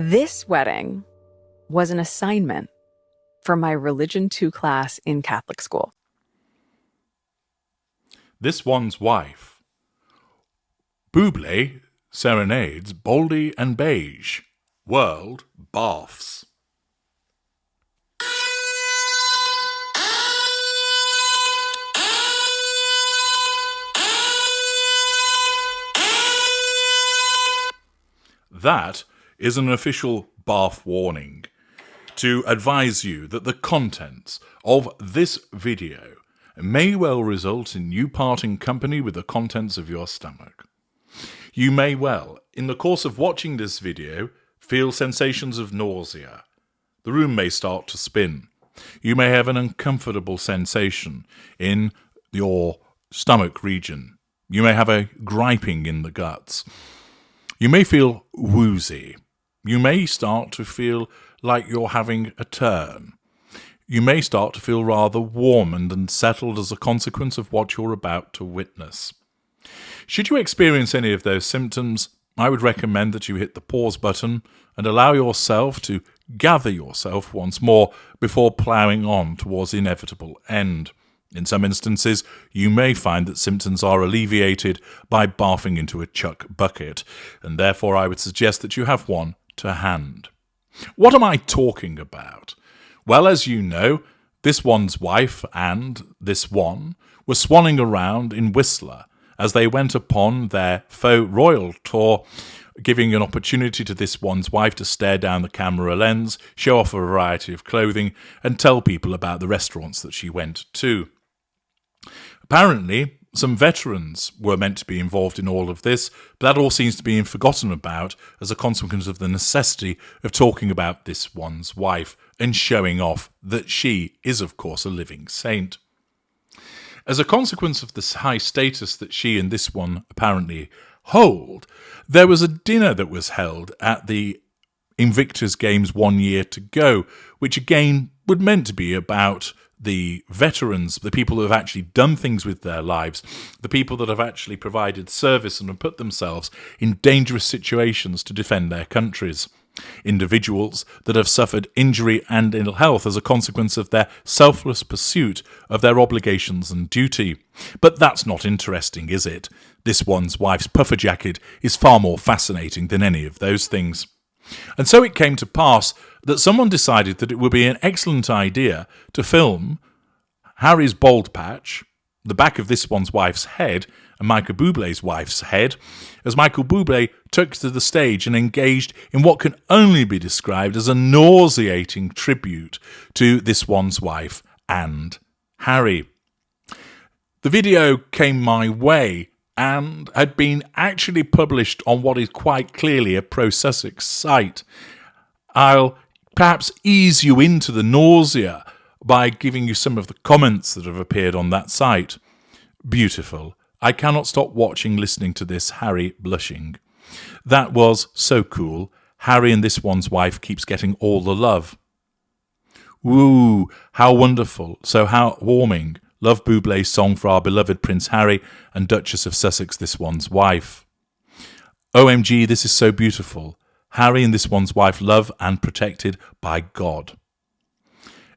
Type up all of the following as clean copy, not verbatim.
This wedding was an assignment for my Religion 2 class in Catholic school. This one's wife. Buble, Serenades, Baldy and Beige. World, Barfs. That is an official barf warning to advise you that the contents of this video may well result in you parting company with the contents of your stomach. You may well, in the course of watching this video, feel sensations of nausea. The room may start to spin. You may have an uncomfortable sensation in your stomach region. You may have a griping in the guts. You may feel woozy. You may start to feel like you're having a turn. You may start to feel rather warm and unsettled as a consequence of what you're about to witness. Should you experience any of those symptoms, I would recommend that you hit the pause button and allow yourself to gather yourself once more before ploughing on towards the inevitable end. In some instances, you may find that symptoms are alleviated by barfing into a chuck bucket, and therefore I would suggest that you have one to hand. What am I talking about? Well, as you know, this one's wife and this one were swanning around in Whistler as they went upon their faux royal tour, giving an opportunity to this one's wife to stare down the camera lens, show off a variety of clothing, and tell people about the restaurants that she went to. Apparently, some veterans were meant to be involved in all of this, but that all seems to be forgotten about as a consequence of the necessity of talking about this one's wife and showing off that she is, of course, a living saint. As a consequence of this high status that she and this one apparently hold, there was a dinner that was held at the Invictus Games 1 year to go, which again was meant to be about the veterans, the people who have actually done things with their lives, the people that have actually provided service and have put themselves in dangerous situations to defend their countries. Individuals that have suffered injury and ill health as a consequence of their selfless pursuit of their obligations and duty. But that's not interesting, is it? This one's wife's puffer jacket is far more fascinating than any of those things. And so it came to pass that someone decided that it would be an excellent idea to film Harry's bald patch, the back of this one's wife's head, and Michael Bublé's wife's head, as Michael Buble took to the stage and engaged in what can only be described as a nauseating tribute to this one's wife and Harry. The video came my way and had been actually published on what is quite clearly a pro-Sussex site. I'll perhaps ease you into the nausea by giving you some of the comments that have appeared on that site. Beautiful. I cannot stop watching, listening to this Harry blushing. That was so cool. Harry and this one's wife keeps getting all the love. Woo, how wonderful. So heartwarming. Love Bublé's song for our beloved Prince Harry and Duchess of Sussex, this one's wife. OMG, this is so beautiful. Harry and this one's wife loved and protected by God.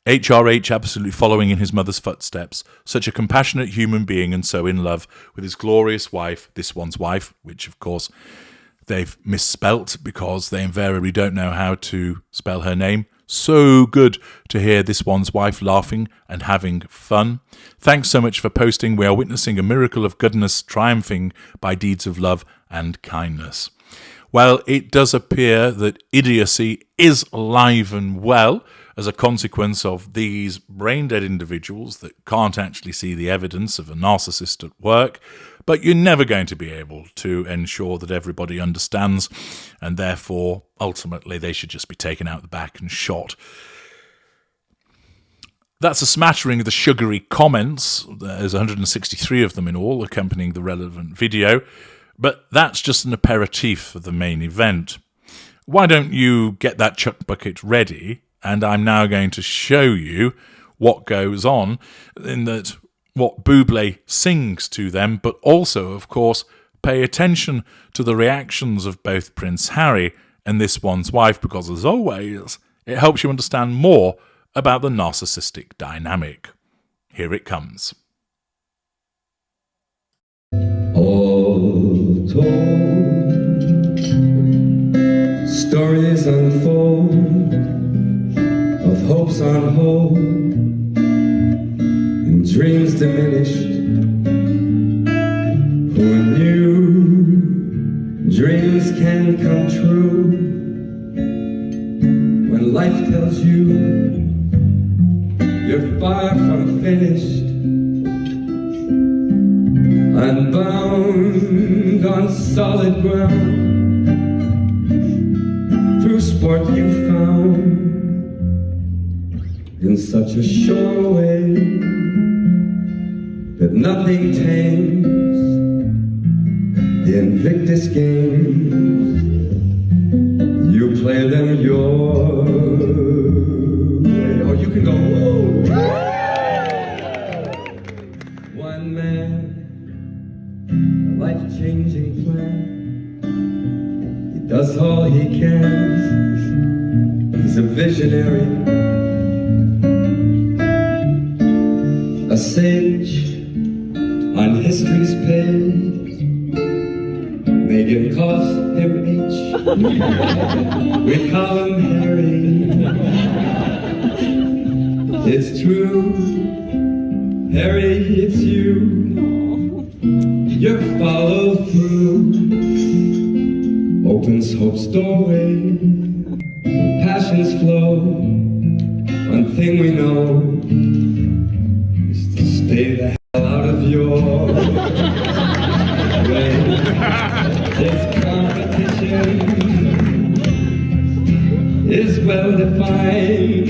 HRH absolutely following in his mother's footsteps, such a compassionate human being and so in love with his glorious wife, this one's wife, which of course they've misspelt because they invariably don't know how to spell her name. So good to hear this one's wife laughing and having fun. Thanks so much for posting. We are witnessing a miracle of goodness triumphing by deeds of love and kindness. Well, it does appear that idiocy is alive and well as a consequence of these brain-dead individuals that can't actually see the evidence of a narcissist at work, but you're never going to be able to ensure that everybody understands, and therefore, ultimately, they should just be taken out the back and shot. That's a smattering of the sugary comments. There's 163 of them in all accompanying the relevant video, but that's just an aperitif for the main event. Why don't you get that chuck bucket ready? And I'm now going to show you what goes on in that what Buble sings to them, but also, of course, pay attention to the reactions of both Prince Harry and this one's wife, because as always, it helps you understand more about the narcissistic dynamic. Here it comes. All told, stories unfold of hopes on hold and dreams diminished. Who knew dreams can come true when life tells you you're far from finished? Unbound on solid ground, through sport you found in such a sure way that nothing tames the Invictus games. You play them your way. Oh, you can go, whoa! One man, a life-changing plan. He does all he can. He's a visionary, a sage on history's page. Meghan calls him H. We call him Harry. It's true, Harry, it's you. Your follow through opens hope's doorway. When passions flow, one thing we know is to stay the hell out of your way. This competition is well defined.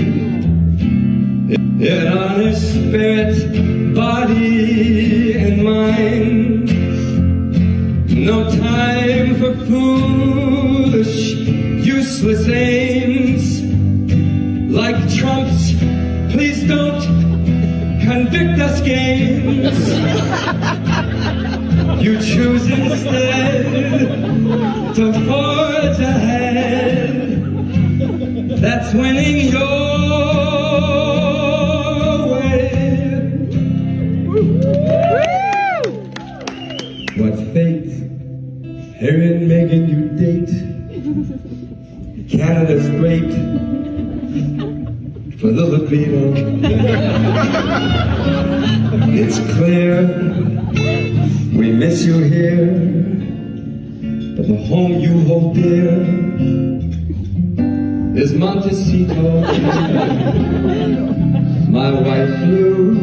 It honors spirit, body, and mind. No time for foolish, useless aims like Trump's "please don't convict us" games. You choose instead to forge ahead. That's winning your way. What fate, Harry and Meghan, you date. Canada's great for the libido. It's clear we miss you here, but the home you hold dear is Montecito. My wife flew,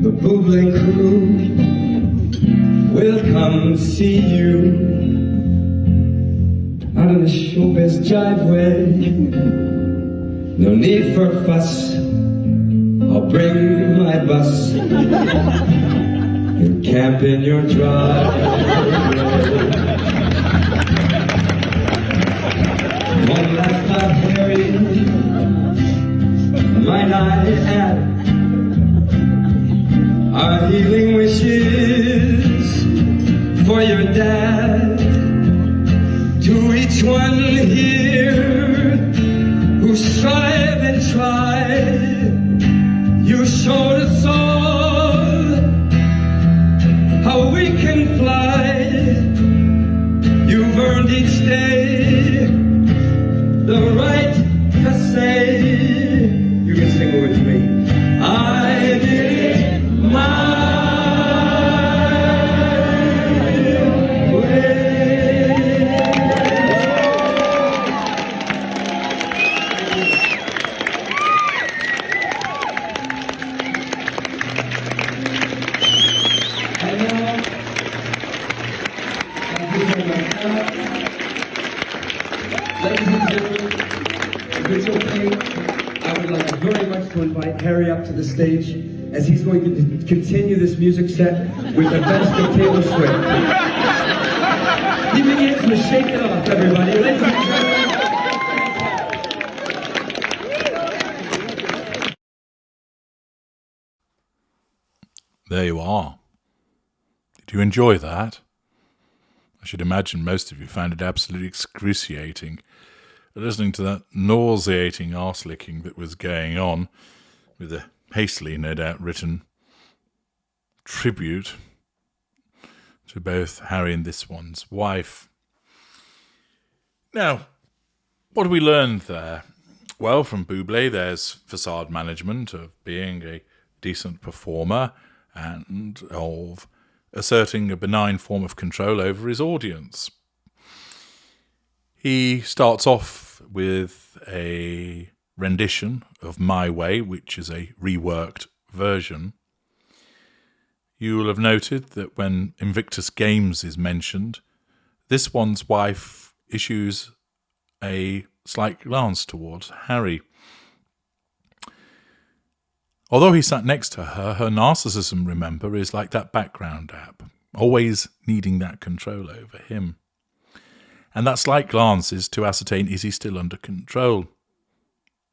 the Buble crew will come see you out of the showbiz driveway. No need for fuss, I'll bring my bus and camp in your driveway. One last thought, Harry, might I add, our healing wishes for your dad. To each one here who strive and tried, you showed us all how we can fly. You've earned each day the right to say, you can sing it with me, I did it my way. And now, thank you very much. Ladies and gentlemen, if it's okay, I would like very much to invite Harry up to the stage as he's going to continue this music set with the best of Taylor Swift. He begins with Shake It Off, everybody. Ladies and gentlemen. There you are. Did you enjoy that? should imagine most of you found it absolutely excruciating, listening to that nauseating arse-licking that was going on, with a hastily, no doubt, written tribute to both Harry and this one's wife. Now, what have we learned there? Well, from Buble, there's facade management of being a decent performer and of asserting a benign form of control over his audience. He starts off with a rendition of My Way, which is a reworked version. You will have noted that when Invictus Games is mentioned, this one's wife issues a slight glance towards Harry. Although he sat next to her, her narcissism, remember, is like that background app, always needing that control over him. And that slight glance is to ascertain, is he still under control?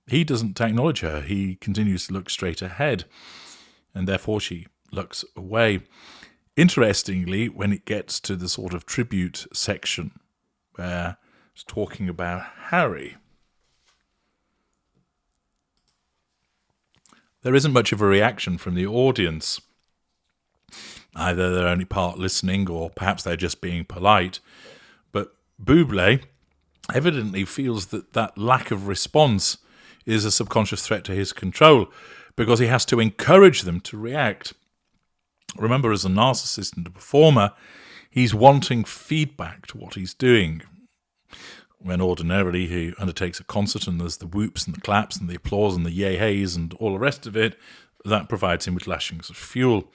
He doesn't acknowledge her. He continues to look straight ahead, and therefore she looks away. Interestingly, when it gets to the sort of tribute section where it's talking about Harry, there isn't much of a reaction from the audience. Either they're only part listening, or perhaps they're just being polite. But Buble evidently feels that that lack of response is a subconscious threat to his control, because he has to encourage them to react. Remember, as a narcissist and a performer, he's wanting feedback to what he's doing. When ordinarily he undertakes a concert and there's the whoops and the claps and the applause and the yay-hays and all the rest of it, that provides him with lashings of fuel.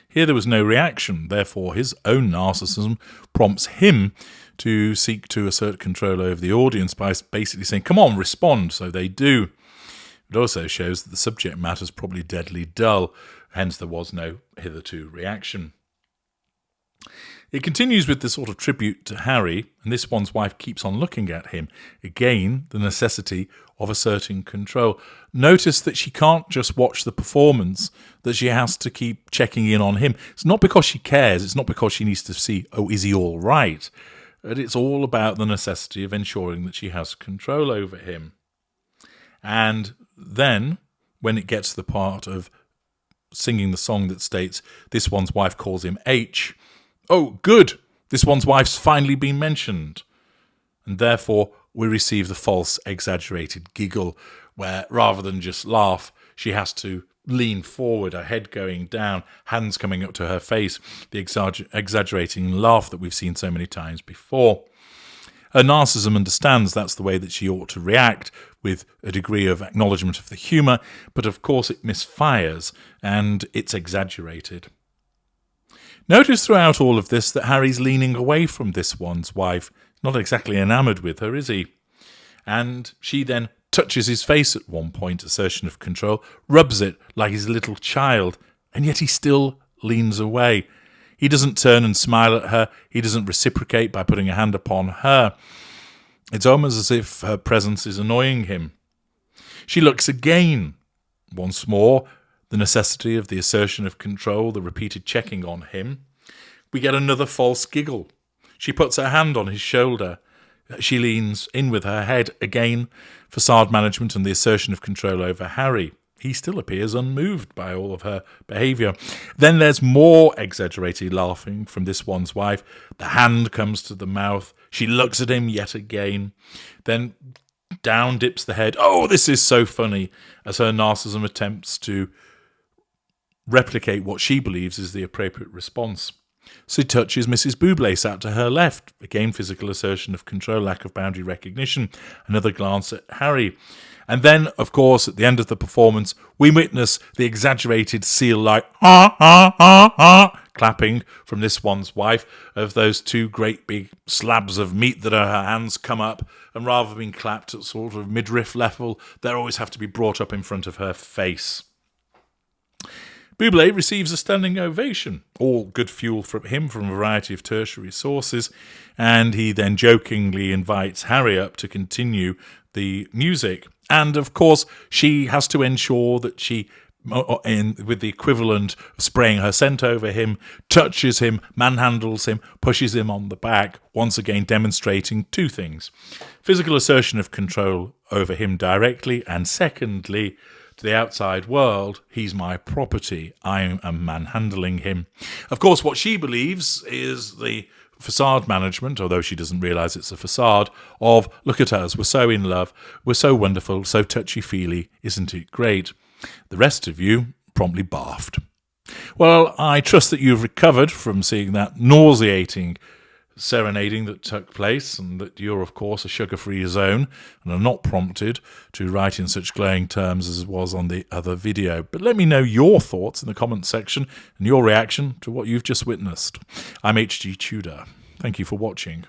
Here there was no reaction, therefore his own narcissism prompts him to seek to assert control over the audience by basically saying, come on, respond, so they do. It also shows that the subject matter is probably deadly dull, hence there was no hitherto reaction. It continues with this sort of tribute to Harry, and this one's wife keeps on looking at him. Again, the necessity of asserting control. Notice that she can't just watch the performance, that she has to keep checking in on him. It's not because she cares, it's not because she needs to see, oh, is he all right? But it's all about the necessity of ensuring that she has control over him. And then, when it gets to the part of singing the song that states, this one's wife calls him H, oh, good, this one's wife's finally been mentioned. And therefore, we receive the false, exaggerated giggle, where rather than just laugh, she has to lean forward, her head going down, hands coming up to her face, the exaggerating laugh that we've seen so many times before. Her narcissism understands that's the way that she ought to react, with a degree of acknowledgement of the humour, but of course it misfires, and it's exaggerated. Notice throughout all of this that Harry's leaning away from this one's wife, not exactly enamoured with her, is he? And she then touches his face at one point, assertion of control, rubs it like he's a little child, and yet he still leans away. He doesn't turn and smile at her. He doesn't reciprocate by putting a hand upon her. It's almost as if her presence is annoying him. She looks again. Once more, the necessity of the assertion of control, the repeated checking on him. We get another false giggle. She puts her hand on his shoulder. She leans in with her head. Again, facade management and the assertion of control over Harry. He still appears unmoved by all of her behaviour. Then there's more exaggerated laughing from this one's wife. The hand comes to the mouth. She looks at him yet again. Then down dips the head. Oh, this is so funny, as her narcissism attempts to replicate what she believes is the appropriate response. She touches Mrs. Buble sat to her left. Again, physical assertion of control, lack of boundary recognition. Another glance at Harry. And then, of course, at the end of the performance, we witness the exaggerated seal-like clapping from this one's wife of those two great big slabs of meat that her hands come up, and rather than being clapped at sort of midriff level, they always have to be brought up in front of her face. Buble receives a standing ovation, all good fuel from him from a variety of tertiary sources, and he then jokingly invites Harry up to continue the music. And, of course, she has to ensure that she with the equivalent of spraying her scent over him, touches him, manhandles him, pushes him on the back, once again demonstrating two things. Physical assertion of control over him directly, and secondly, to the outside world, he's my property. I am manhandling him. Of course, what she believes is the facade management, although she doesn't realise it's a facade, of look at us, we're so in love, we're so wonderful, so touchy-feely, isn't it great? The rest of you promptly barfed. Well, I trust that you've recovered from seeing that nauseating serenading that took place, and that you're, of course, a sugar-free zone and are not prompted to write in such glowing terms as was on the other video. But let me know your thoughts in the comments section and your reaction to what you've just witnessed. I'm HG Tudor. Thank you for watching.